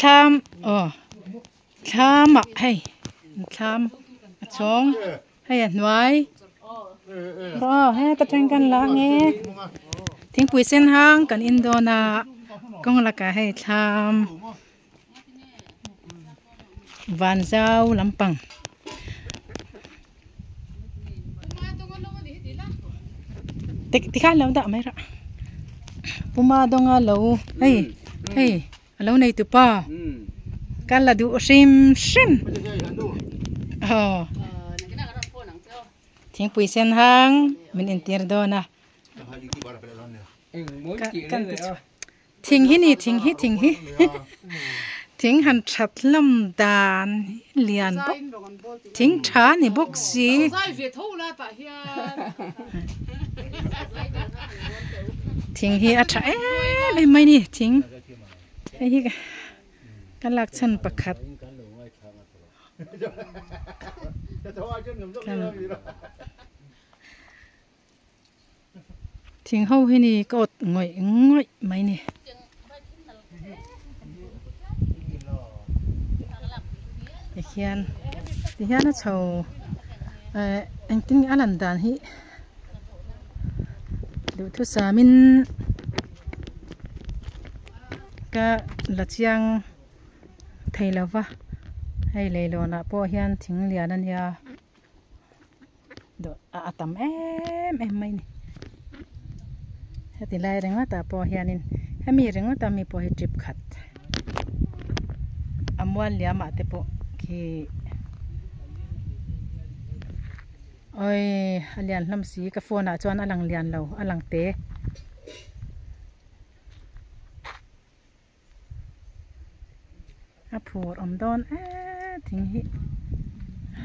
tham tham à hay tham chong hay nuôi rồi hay ta tranhกันละngheทิ้งปุ๋ยเส้นห้างกันอินโดนาก็ละกะให้thamวันเจ้าลำปังติข้าแล้วด่าไหมล่ะปุมาดงอาเหลาเฮ้ยเหลาในตุป้ากันละดูชิมทิ้งปุ๋ยเส้นห้างมันอินเตอร์โดนะกันทิ้งที่นี่ทิ้งทิ้งหันชัดลำดานเลียนบกทิ้งช้านี่บกสีทิ้งฮีอัจฉริไม่นี่ทิ้งไอ้ฮีกันลักชันประคัดทิ้งเฮาให้นี่ก็อดง่อยไม่นี่เขียนนะชาวอันติ้งอันดานฮีดูทุสามินก็ลัดยังไทยแล้ววะให้เลยโลนะพอเฮียนทิ้งเหลียนั่นยาดูอาตมไม่นี่ถ้าติดไล่เรื่องว่าแต่พอเฮียนินถ้ามีเรื่องว่าแต่มีพอให้จิบขัดอมวันเหลียมาแต่พอโอ้ยเลียนลำสีกับโฟนจวนอลังเลียนเราอลังเตะผูดอมดอนทิ้งหิ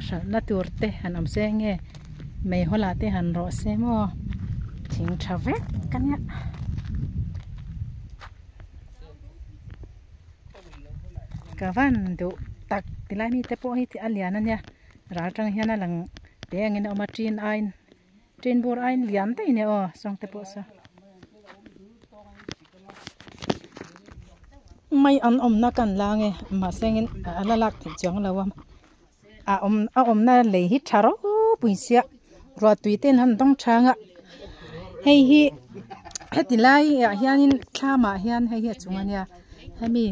ฉันละตัวเตะหันอมเสงเงไม่หัวลาเตะหันรอเสมอทิ้งชาเวกกันเนี่ยกะวันดูตักติลามีเตะพอให้ที่อเลียนนั่นเนี่ยราจังเฮียนหลังเตียงเงินเอามาจีนไอบัวไอเลียนเตะเนี่ยส่งเตะพอซะไม่อมนักกันลาไงมาเสงอะไรลักที่จังแล้วว่าอมน่าเลยฮิตชาร์โอ้ปุ่นเสียรอตุยเต้นหันต้องช่างอ่ะให้ติไลเฮียนินข้ามาเฮียนให้จงอันเนี่ยให้มี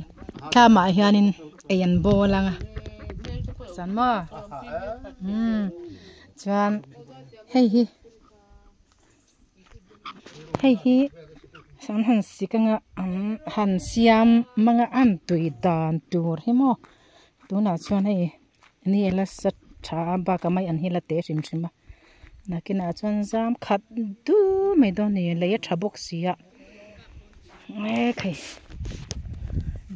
ข้ามาเฮียนินเอียนโบลังอ่ะสันมาจวนให้สันหันสิกังหันเสียมมังอันตุยดานตัวให้หมอตัวน่าชวนให้นี่ละสัตชาบากไม่อันเฮละเตะชิมมานักน่าชวนจามขัดดูไม่โดนนี่เลยชาบกเสียใคร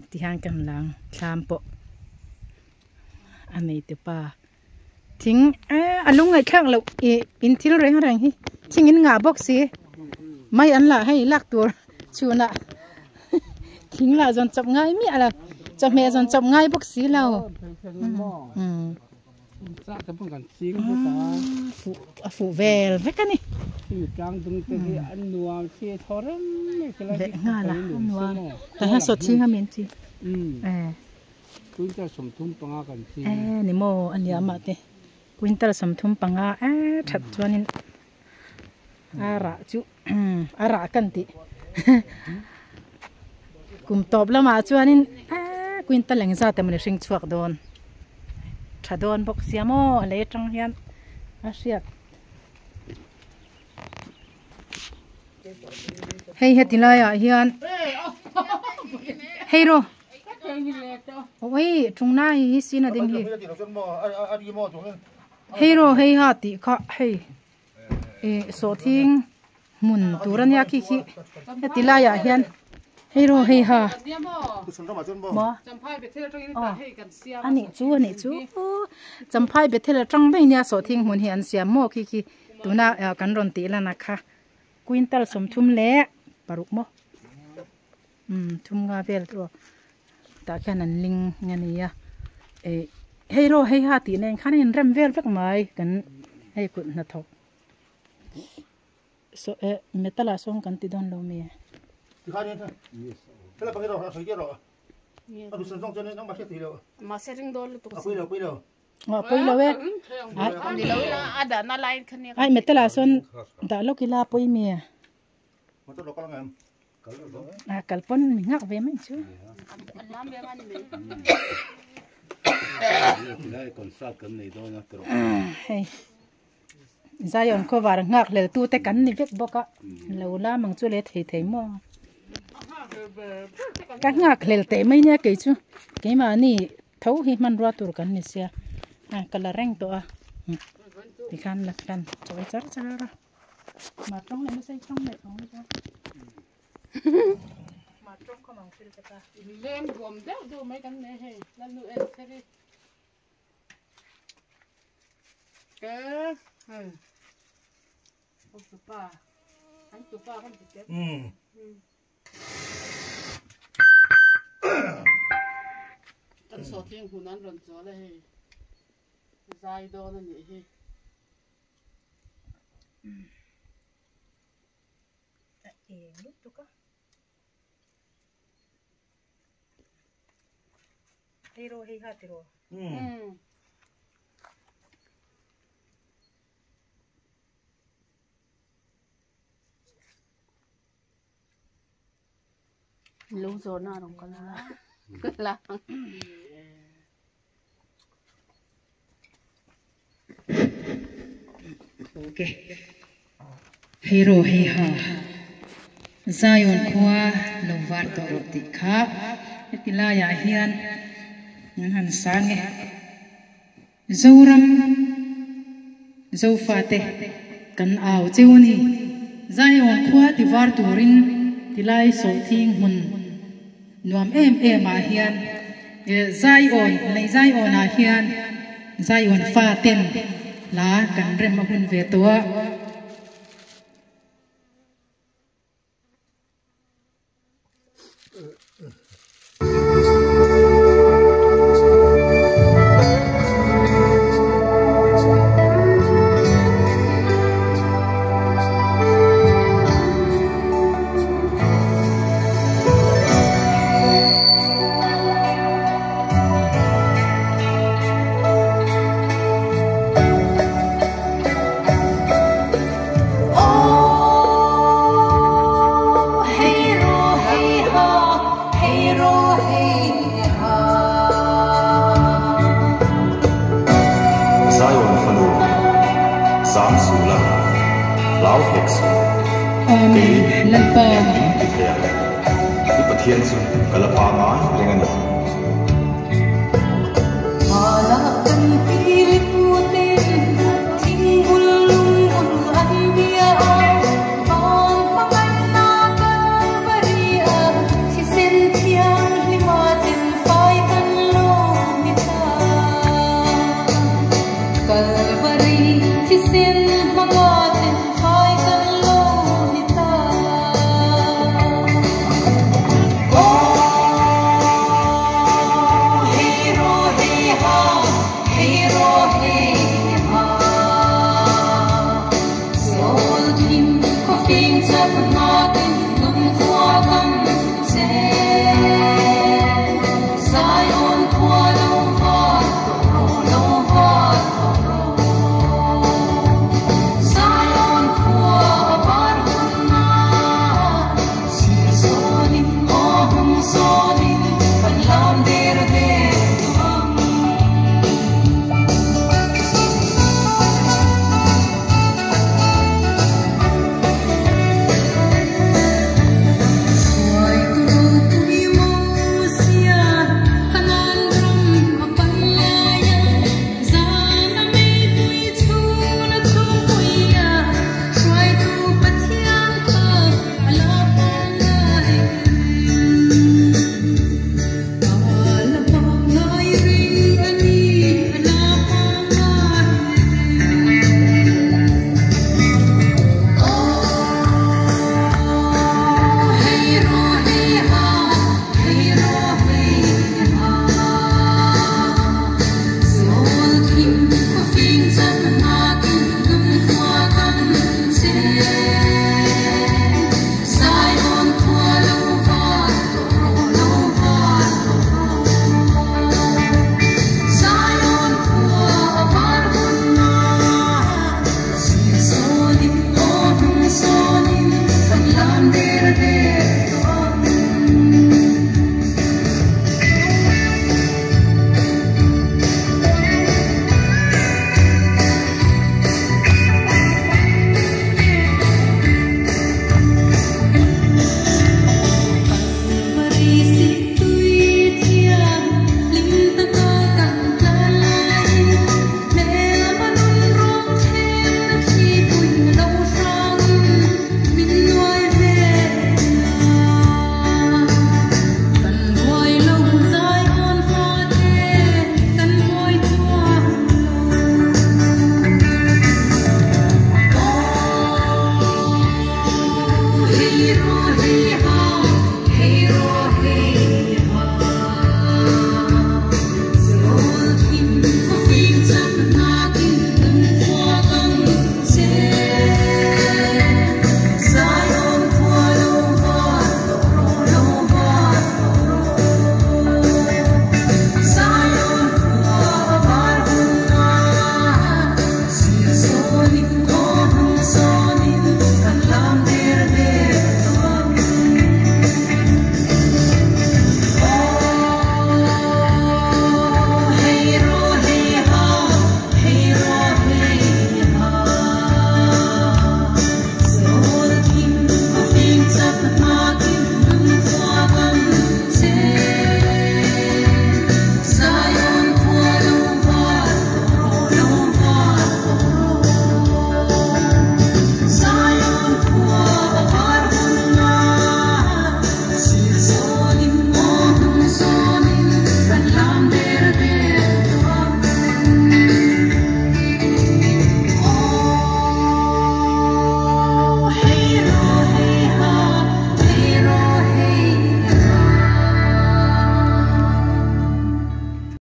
ที่หันกำลังชามปะอันนี้ตัวป้าทิ้งลุงไอ้ข้างเราอินทิลเร่งฮิทิ้งอินงาบกเสียไม่อันละให้ลักตัวชูน่ะทิ้งละจนจับง่ายมีอะไรจับแม่จนจับง่ายพวกสีเราฝูเวลเวกันนี่เด็กง่ายละนัวแต่ถ้าสดชิ้นก็เหม็นจีกุนตาสมทุ่มปังอากันจีนี่โมอันเดียมาเตกุนตาสมทุ่มปังอาชัดจวนนี่อาระจุอาระกันติกุมตบแล้วมาจวนนี่กุนตาเหลงซาแต่มันชิงชวกโดนถ้าโดนบอกเสียโมอะไรจังเฮียนอาเซียเฮ้ยเฮ็ดที่ไรอ่ะเฮียนเฮ้ยโรโอ้ยตรงหน้าฮิสินะดิงฮีเฮ้ยโรเฮ้ยฮาติค่ะเฮ้ยโซทิ้งหมุนตัวรันยาคิเฮ็ดที่ไรอ่ะเฮียนเฮ้ยโรเฮ้ยฮาบ่อันนี้จูจำพายเบเทลจังไม่เนี่ยโซทิ้งหมุนเฮียนเสียโมคิตัวหน้ากันรอนตีแล้วนะคะกุนตัลสมทุมเละปารุกโมทุมกาเวลตัวตาแค่นั้นลิงเงี้ยนี่เฮ้ยโรเฮ้ยฮาตีเนี่ยขันยันเริ่มเวลสักไหมกันให้กุนนัทอกเมตัลส่งกันติดอนโลเมีย à bị sân song cho nên nó bắt chết thì đâu mà sẽ rinh đôi tụi quay đâu poi lo we đi lâu là ada na line khăn này ai mẹ la son da lo kila poi mi mà tôi đâu có làm kalpon mi ngak ve mai chu làm việc anh đi Đây còn sao cấm này thôi nha, hey Zion ko war ngak le tu te kan ni vek boka lo la mang chu le thei mo ka ngak le te mai ne ke chu ke ma ni thau hi man ra tur kan ni sia kala reng to a ti kan la kan choi char char ra ma trong le sai trong le thong le ma trong ko mang sil ta lên gồm đó đồ mấy cái này hay là nuôi em sẽ đi cái ông chụp ba anh chụp ba con chụp chết anh số thiên hồn anh run gió này dài đó là nhỉ hay lúc tu ka hero hi ha tiro lâu rồi nào không có là okay hero hi ha Zion khoa lo war to ti kha etila ya hian nan han sange zoram zofate kan aw cheuni Zion khoa ti war turin tilai so thing mun nuam em a hian Zion nei Zion a hian Zion fa ten la kan rem hun ve to Thiên sự cả là phá ngán lên ngân